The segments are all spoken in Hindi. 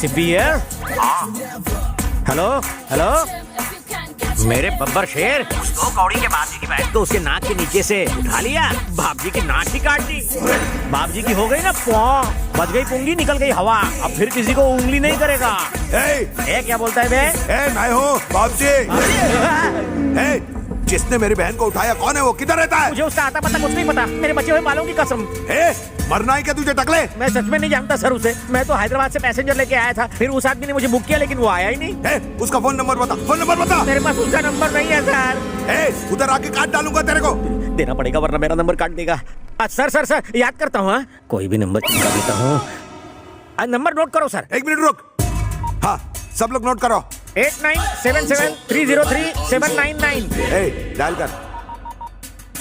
सिब्बी है? हेलो हेलो, मेरे बब्बर शेर, दो कौड़ी के बाप जी की बैठ तो उसके नाक के नीचे से उठा लिया, बाप जी की नाक ही काट दी। बाप जी की हो गई ना पौ, बच गई पुंगी, निकल गई हवा, अब फिर किसी को उंगली नहीं करेगा। ए, क्या बोलता है बे? मैं हूँ बाप जी। जिसने मेरी बहन को उठाया कौन है वो, किधर रहता है? मुझे उसका आता पता कुछ नहीं पता, मेरे बचे हुए बालों की कसम। मरना है क्या तुझे टकले? मैं सच में नहीं जानता सर उसे, मैं तो हैदराबाद से पैसेंजर लेके आया था, फिर उस आदमी ने मुझे बुक किया लेकिन वो आया ही नहीं। उसका फोन नंबर बता, फोन नंबर बता। मेरे पास उसका नंबर नहीं है सर। उधर आके काट डालूंगा तेरे को। देना पड़ेगा वरना मेरा नंबर काट देगा। सर याद करता हूँ, कोई भी नंबर चिपका देता हूँ। नंबर नोट करो सर। 1 मिनट रुक। हाँ, सब लोग नोट करो। 8977303799। डायल कर।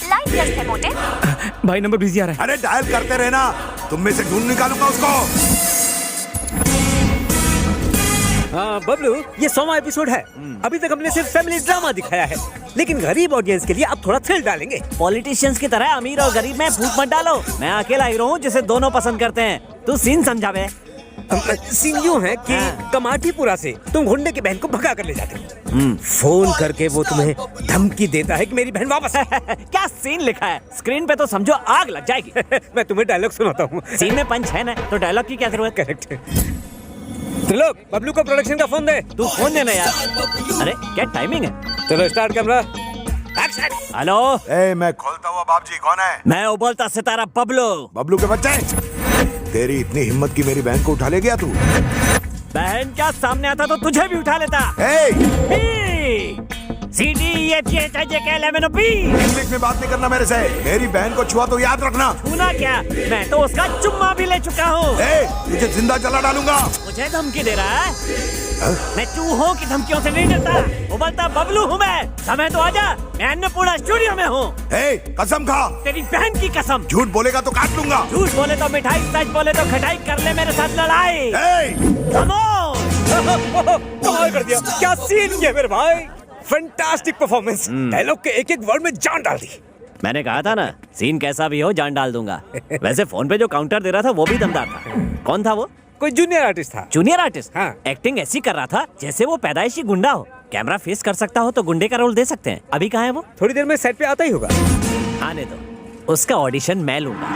लाइन व्यस्त है मोटे। भाई नंबर बिजी आ रहा है। अरे डायल करते रहना, तुम में से ढूंढ निकालूंगा उसको। हाँ बबलू, ये 100वां एपिसोड है। अभी तक हमने सिर्फ फैमिली ड्रामा दिखाया है, लेकिन गरीब ऑडियंस के लिए अब थोड़ा थ्रिल डालेंगे। पॉलिटिशियंस की तरह अमीर और गरीब में फूट मत डालो। मैं अकेला हीरो हूँ जिसे दोनों पसंद करते हैं। तू सीन समझावे। सीन यूं है कि कमाटीपुरा से तुम गुंडे की बहन को भगा कर ले जाते हो। फोन करके वो तुम्हें धमकी देता है कि मेरी बहन वापस है। क्या सीन लिखा है स्क्रीन पे तो समझो आग लग जाएगी। मैं तुम्हें डायलॉग सुनाता हूँ। सीन में पंच है ना, तो डायलॉग की क्या जरूरत? करेक्ट। त्रिलोक, बबलू को प्रोडक्शन का फोन दे। तू फोन देना यार। अरे क्या टाइमिंग है। चलो स्टार्ट कैमरा। हेलो, मैं खोलता हुआ बाप जी, कौन है? मैं उबलता सितारा बबलू। बबलू के बच्चे, तेरी इतनी हिम्मत की मेरी बहन को उठा ले गया तू? बहन क्या सामने आता तो तुझे भी उठा लेता। CDEFGHIJKLMNOP। इंग्लिश में बात नहीं करना मेरे से। मेरी बहन को छुआ तो याद रखना। छूना क्या, मैं तो उसका चुम्मा भी ले चुका हूँ। तुझे जिंदा जला डालूंगा। मुझे धमकी दे रहा है? मैं चूहों की धमकियों से नहीं डरता। उबलता बबलू हूँ मैं। समय तो आजा, मैं अन्नपूर्णा स्टूडियो में हूँ। कसम खा। तेरी बहन की कसम। झूठ बोलेगा तो काट लूंगा। झूठ बोले तो मिठाई, सच बोले तो खटाई, कर ले मेरे साथ लड़ाई। कमाल कर दिया, क्या सीन किया मेरे भाई। Fantastic performance. डायलॉग के एक एक वर्ड में जान डाल दी। मैंने कहा था ना, सीन कैसा भी हो जान डाल दूंगा। वैसे फोन पे जो काउंटर दे रहा था वो भी दमदार था। कौन था वो? कोई जूनियर आर्टिस्ट था। Junior artist? हाँ। एक्टिंग ऐसी कर रहा था जैसे वो पैदाइशी गुंडा हो। कैमरा फेस कर सकता हो तो गुंडे का रोल दे सकते हैं। अभी कहाँ है वो? थोड़ी देर में सेट पे आता ही होगा। आने दो, उसका ऑडिशन मैं लूंगा।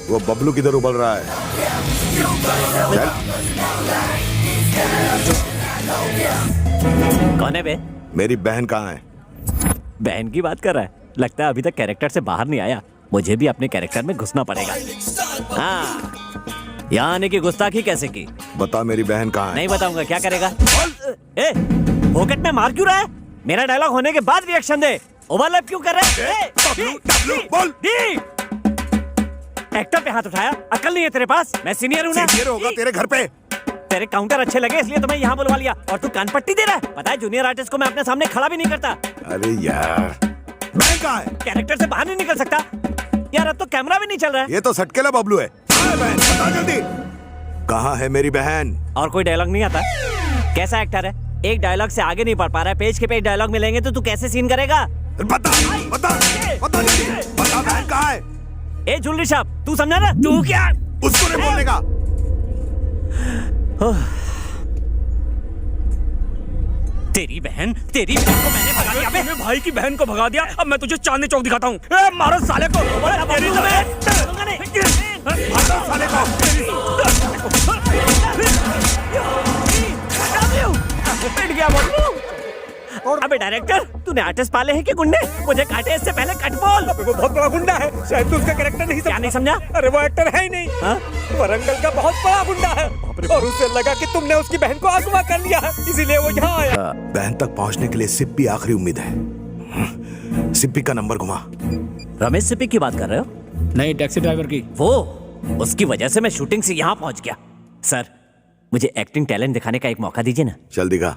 वो बबलू किधर उबल रहा है? कौन है बे? मेरी बहन कहाँ है? बहन की बात कर रहा है? लगता है अभी तक कैरेक्टर से बाहर नहीं आया। मुझे भी अपने कैरेक्टर में घुसना पड़ेगा। हाँ, यहाँ आने की गुस्ताखी कैसे की? बता मेरी बहन कहाँ है? नहीं बताऊंगा। क्या करेगा? ए, पॉकेट में मार क्यों रहा है? मेरा डायलॉग होने के बाद रिएक्शन दे। ओवरलैप क्यों कर रहा है? बोल। एक्टर पे हाथ उठाया, अकल नहीं है तेरे पास? मैं सीनियर हूँ ना। सीनियर होगा तेरे घर पे। तेरे काउंटर अच्छे लगे इसलिए तो मैं यहाँ बुलवा लिया, और तू कान पट्टी दे रहा है। पता है जूनियर आर्टिस्ट को मैं अपने सामने खड़ा भी नहीं करता। अरे यार, बहन कहाँ है? कैरेक्टर से बाहर नहीं निकल सकता यार। अब तो कैमरा भी नहीं चल रहा है। ये तो सटकेला बबलू है। बहन बता जल्दी, कहाँ है मेरी बहन? और कोई डायलॉग नहीं आता? कैसा एक्टर है, एक डायलॉग से आगे नहीं बढ़ पा रहा है। पेज के पेज डायलॉग मिलेंगे तो तू कैसे सीन करेगा? बता बता बता जल्दी, बता बहन कहाँ है? ए जुल्ली साहब, तू समझा ना? तू क्या उसको नहीं बोलने का? तेरी बहन को मैंने भगा दिया। मेरे भाई की बहन को भगा दिया। अब मैं तुझे चांदनी चौक दिखाता हूँ। मारो साले को। साले पिट गया बबलू। अबे डायरेक्टर, तूने आर्टिस्ट पाले हैं कि गुंडे? मुझे काटे इससे पहले कट बोल। वो बहुत बड़ा गुंडा है, शायद तू उसका कैरेक्टर नहीं समझा। क्या नहीं समझा? अरे वो एक्टर है ही नहीं। वरंगल का बहुत बड़ा गुंडा है, और उसे लगा कि तुमने उसकी बहन को अगवा कर लिया है, इसीलिए वो यहाँ आया। बहन तक पहुँचने के लिए सिप्पी आखिरी उम्मीद है। सिप्पी का नंबर घुमा। रमेश सिप्पी की बात कर रहे हो? नहीं, टैक्सी ड्राइवर की। वो, उसकी वजह से मैं शूटिंग से यहाँ पहुँच गया। सर, मुझे एक्टिंग टैलेंट दिखाने का एक मौका दीजिए ना। चल दिखा।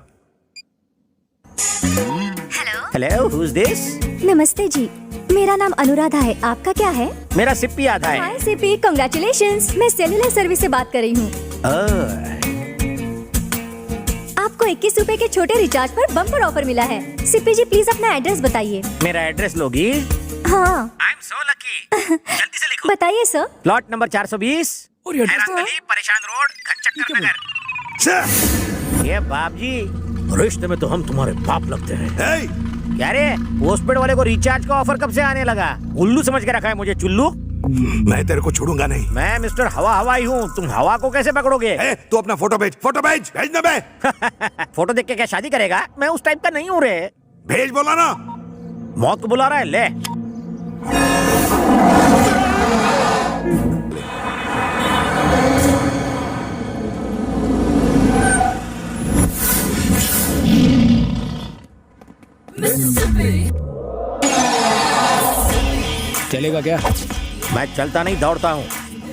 Hello, who is this? नमस्ते जी, मेरा नाम अनुराधा है। आपका क्या है? मेरा सिप्पी आधा है। हाय सिप्पी, कांग्रेचुलेशंस। मैं सेल्युलर सर्विस से बात कर रही हूँ। आपको 21 रुपए के छोटे रिचार्ज पर बम्पर ऑफर मिला है। सिप्पी जी प्लीज अपना एड्रेस बताइए। मेरा एड्रेस लोगी? हाँ आई एम सो लकी। जल्दी से लिखो। बताइए सर। प्लॉट नंबर 420, और ये हैरान गली, परेशान रोड, घनचक्कर नगर। ये बाप जी, रिश्ते में तो हम तुम्हारे बाप लगते हैं। ए, क्या रे, पोस्टपेड वाले को रिचार्ज का ऑफर कब से आने लगा? उल्लू समझ के रखा है मुझे, चुल्लू। मैं तेरे को छोड़ूंगा नहीं। मैं मिस्टर हवा हवाई हूँ, तुम हवा को कैसे पकड़ोगे? ए, तू अपना फोटो भेज भेजना बे। फोटो देख के क्या शादी करेगा? मैं उस टाइप का नहीं हूँ रे। भेज बोला ना। मौत को बुला रहा है, ले। चलेगा क्या? मैं चलता नहीं, दौड़ता हूँ।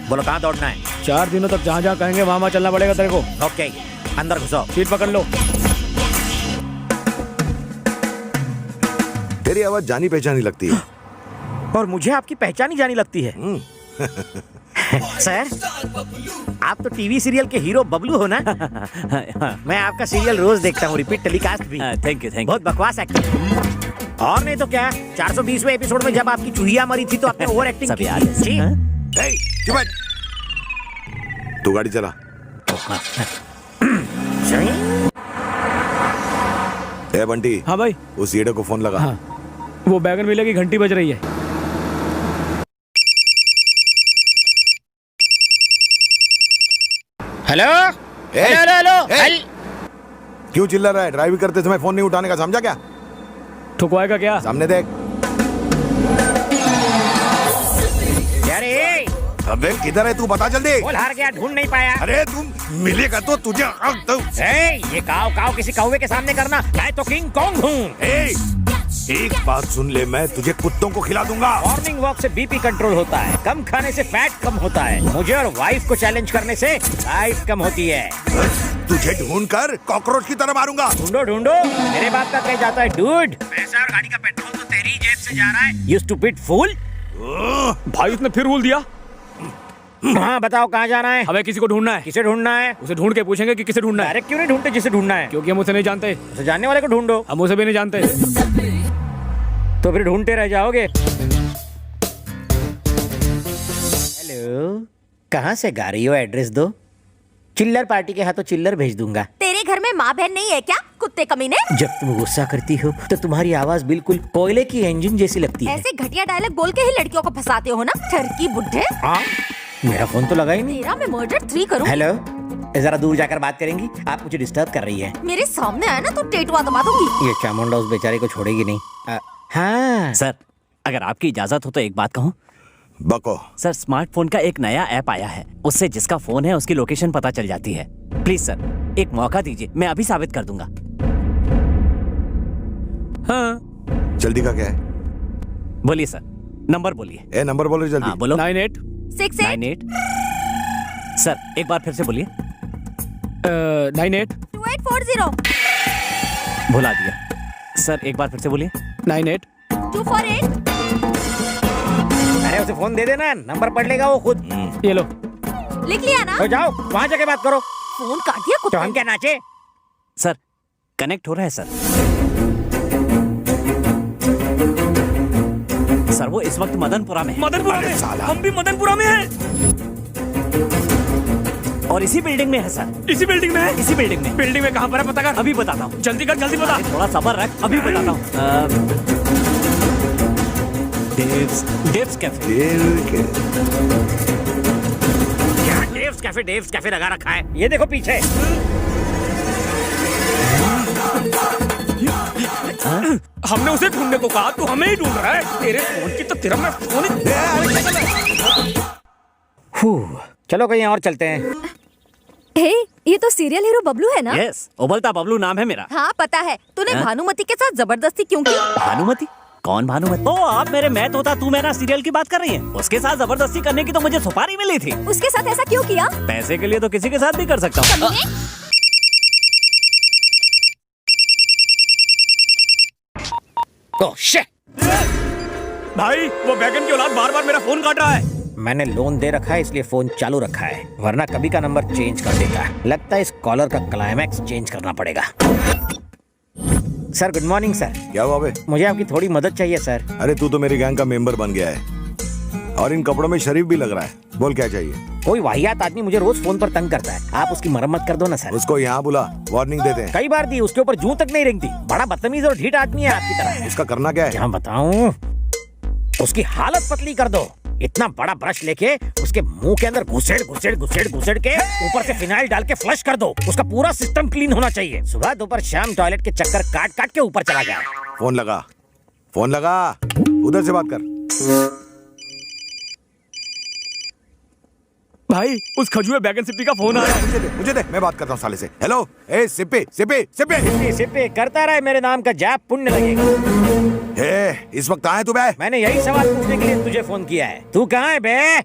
बोलो कहाँ दौड़ना है? 4 दिनों तक जहाँ जहाँ कहेंगे वहाँ चलना पड़ेगा तेरे को। ओके, अंदर घुसो। सीट पकड़ लो। तेरी आवाज जानी पहचानी लगती है। और मुझे आपकी पहचान ही जानी लगती है। सर, आप तो टीवी सीरियल के हीरो बबलू हो ना? मैं आपका सीरियल रोज देखता हूँ, रिपीट टेलीकास्ट भी। थैंक यू बहुत बकवास एक्टिंग। और नहीं तो क्या, 420वें एपिसोड में जब आपकी चूहिया मरी थी तो आपने ओवर एक्टिंग की थी। जी। ए, चुप बैठ। तू गाड़ी चला। ए बंटी। हाँ भाई। उस ईडे को फोन लगा। हाँ, वो बैगन मिले की घंटी बज रही है। हेलो ए, हेलो हेलो ए, हेल। क्यों चिल्ला रहा है? ड्राइविंग करते समय फोन नहीं उठाने का, समझा क्या? ठुकवाएगा क्या? सामने देख। अरे अबे किधर है तू, बता जल्दी। बोल, हार गया, ढूंढ नहीं पाया। अरे तुम मिलेगा तो तुझे ये काव काव किसी कौवे के सामने करना, मैं तो किंग कॉन्ग हूँ। एक बात सुन ले, मैं तुझे कुत्तों को खिला दूंगा। मॉर्निंग वॉक से बीपी कंट्रोल होता है, कम खाने से फैट कम होता है, मुझे और वाइफ को चैलेंज करने से लाइफ कम होती है। तुझे ढूंढ कर कॉकरोच की तरह मारूंगा। ढूंढो ढूंढो, मेरे बाप का कह जाता है डूड। पैसा और गाड़ी का पेट्रोल तो तेरी जेब से जा रहा है, यू स्टूपिड फूल। भाई उसने फिर बोल दिया। हाँ बताओ, कहाँ जाना है? हमें किसी को ढूंढना है। किसे ढूंढना है? उसे ढूंढ के पूछेंगे कि किसे ढूंढना है। डायरेक्ट क्यों नहीं ढूंढते जिसे ढूंढना है? क्योंकि हम उसे नहीं जानते। उसे जानने वाले को ढूंढो। हम उसे भी नहीं जानते। तो फिर ढूंढते रह जाओगे। हेलो, कहाँ से गा रही हो? एड्रेस दो। चिल्लर पार्टी के हाथों चिल्लर भेज दूंगा। तेरे घर में माँ बहन नहीं है क्या, कुत्ते कमीने? जब तुम गुस्सा करती हो तो तुम्हारी आवाज बिल्कुल कोयले की इंजन जैसी लगती है। ऐसे घटिया डायलॉग बोल के ही लड़कियों को फंसाते हो ना, ठरकी बुड्ढे। हाँ, मेरा फोन तो लगा ही नहीं। तेरा मैं मर्डर 3 करूँ। हेलो, जरा दूर जाकर बात करेंगी? आप मुझे डिस्टर्ब कर रही है। मेरे सामने आया ना तो टेटवा दबा दूंगी। ये चामुंडा उस बेचारे को छोड़ेगी नहीं। हाँ सर, अगर आपकी इजाजत हो तो एक बात कहूँ। बको। सर, स्मार्टफोन का एक नया ऐप आया है, उससे जिसका फोन है उसकी लोकेशन पता चल जाती है। प्लीज सर, एक मौका दीजिए, मैं अभी साबित कर दूंगा। हाँ, जल्दी का क्या है? बोलिए सर, नंबर बोलिए। ए, नंबर बोलो जल्दी। हाँ बोलो। 9868 98। सर एक बार फिर से बोलिए। 98 2840 भुला दिया। सर एक बार फिर से बोलिए। 98 248। अरे उसे फोन दे देना, नंबर पढ़ लेगा वो खुद। ये लो। लिख लिया ना? तो जाओ वहाँ जाके बात करो। फोन काट दिया तो कुत्ते हम क्या नाचे? सर कनेक्ट हो रहा है सर। सर वो इस वक्त मदनपुरा में है। मदनपुरा में? हम भी मदनपुरा में हैं। और इसी बिल्डिंग में है सर। इसी बिल्डिंग में है? इसी बिल्डिंग में। बिल्डिंग में कहाँ पर है पता कर। अभी बताता हूँ। जल्दी कर, जल्दी बता। थोड़ा सब्र रख, अभी बताता हूँ। डेव्स कैफे। क्या डेव्स कैफे लगा रखा है? ये देखो पीछे। हमने उसे ढूंढने को कहा, तू हमें ही ढूंढ रहा है। तेरे फोन की तो तेरा मैं फोन ही। चलो कहीं और चलते हैं। हे, ये तो सीरियल हीरो बबलू है ना? यस, उबलता बबलू नाम है मेरा। हाँ पता है। तूने हाँ? भानुमति के साथ जबरदस्ती क्यों की? भानुमति? कौन भानुमति? ओ, आप मेरे मैं तोता तू मेरा सीरियल की बात कर रही हैं? उसके साथ जबरदस्ती करने की तो मुझे सुपारी मिली थी। उसके साथ ऐसा क्यों किया? पैसे के लिए तो किसी के साथ भी कर सकता हूँ। Oh shit! भाई वो बैगन की औलाद बार बार मेरा फोन काट रहा है। मैंने लोन दे रखा है इसलिए फोन चालू रखा है, वरना कभी का नंबर चेंज कर देगा। लगता है इस कॉलर का क्लाइमैक्स चेंज करना पड़ेगा। Sir good morning sir. क्या हुआ बे? मुझे आपकी थोड़ी मदद चाहिए सर। अरे तू तो मेरी गैंग का मेंबर बन गया है और इन कपड़ों में शरीफ भी लग रहा है। बोल क्या चाहिए? कोई वाहियात आदमी मुझे रोज फोन पर तंग करता है, आप उसकी मरम्मत कर दो ना सर। उसको यहाँ बुला, वार्निंग देते हैं। कई बार दी, उसके ऊपर जूं तक नहीं रेंगती। बड़ा बदतमीज और ढीठ आदमी है आपकी तरह। उसका करना क्या है? क्या बताऊं, उसकी हालत पतली कर दो। इतना बड़ा ब्रश लेके उसके मुंह के अंदर घुसेड़ घुसेड़ घुसेड़ घुसेड़ के ऊपर से फिनाइल डाल के फ्लश कर दो। उसका पूरा सिस्टम क्लीन होना चाहिए। सुबह दोपहर शाम टॉयलेट के चक्कर काट काट के ऊपर चला गया। फोन लगा, फोन लगा, उधर से बात कर। भाई उस खजूर बैगन सिप्पी का फोन आ रहा है। मुझे दे, मैं बात करता हूँ साले से। हेलो, ए सिप्पी सिप्पी सिप्पी। सिप्पी करता रहे, मेरे नाम का जाप पुण्य लगेगा। हे, इस वक्त कहाँ है तू बे? मैंने यही सवाल पूछने के लिए तुझे फोन किया है। तू कहाँ है बे?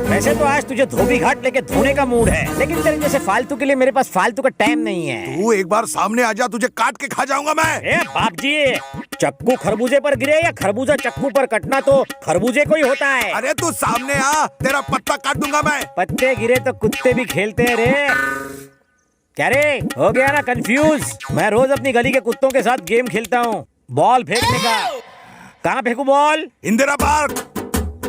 वैसे तो आज तुझे धोबी घाट लेके धोने का मूड है, लेकिन तेरे जैसे फालतू के लिए मेरे पास फालतू का टाइम नहीं है। तू एक बार सामने आ जा, तुझे काट के खा जाऊंगा मैं। ए बाप जी, चक्कू खरबूजे पर गिरे या खरबूजा चक्कू पर कटना तो खरबूजे को ही होता है। अरे तू सामने आ, तेरा पत्ता काट दूंगा मैं। पत्ते गिरे तो कुत्ते भी खेलते हैं रे। क्या रे, हो गया ना कंफ्यूज? मैं रोज अपनी गली के कुत्तों के साथ गेम खेलता हूँ, बॉल फेंकने का। कहाँ फेंकू ball? Indira park.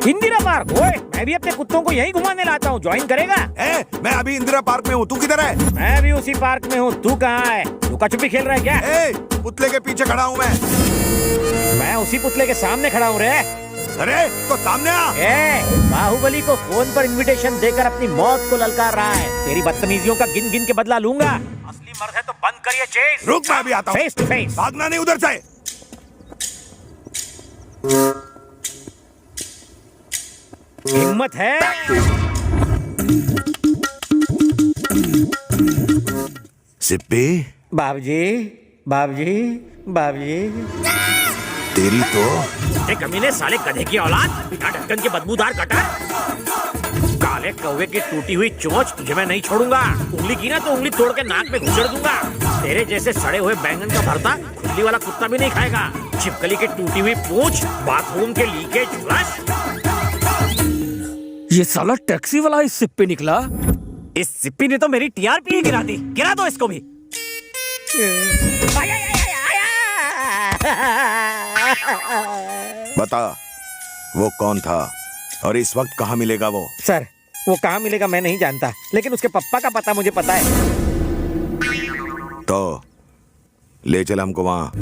Indira park? ओए, मैं भी अपने कुत्तों को यहीं घुमाने लाता हूँ, ज्वाइन करेगा? मैं अभी इंदिरा पार्क में हूँ, तू किधर है? मैं भी उसी पार्क में हूँ, तू कहाँ है? लुका छुपी खेल रहा है क्या? पुतले के पीछे खड़ा हूँ मैं उसी पुतले के सामने खड़ा हूँ रे। अरे तो सामने आ। बाहुबली को फोन पर इनविटेशन देकर अपनी मौत को ललकार रहा है। तेरी बदतमीजियों का गिन गिन के बदला लूंगा। असली मर्द है तो बंद करिए चेस। रुक, मैं अभी आता हूँ। Face to face. भागना नहीं उधर से। हिम्मत है? सिप्पी। बाबूजी, बाबूजी, बाबूजी। तेरी तो कमीने साले गधे की औलाद, बिना ढक्कन के बदबूदार कटर, काले कौवे की टूटी हुई चोंच, तुझे मैं नहीं छोड़ूंगा। उंगली की ना तो उंगली तोड़ के नाक में घुसेड़ दूंगा। तेरे जैसे सड़े हुए बैंगन का भरता खुजली वाला कुत्ता भी नहीं खाएगा। छिपकली की टूटी हुई पूंछ, बाथरूम के लीकेज फ्लश। ये साला टैक्सी वाला इस सिप्पी निकला। इस सिप्पी ने तो मेरी टीआरपी ही गिरा दी। गिरा दो इसको भी। बता, वो कौन था और इस वक्त कहाँ मिलेगा वो? सर, वो कहाँ मिलेगा मैं नहीं जानता, लेकिन उसके पप्पा का पता मुझे पता है। तो ले चल हमको वहाँ।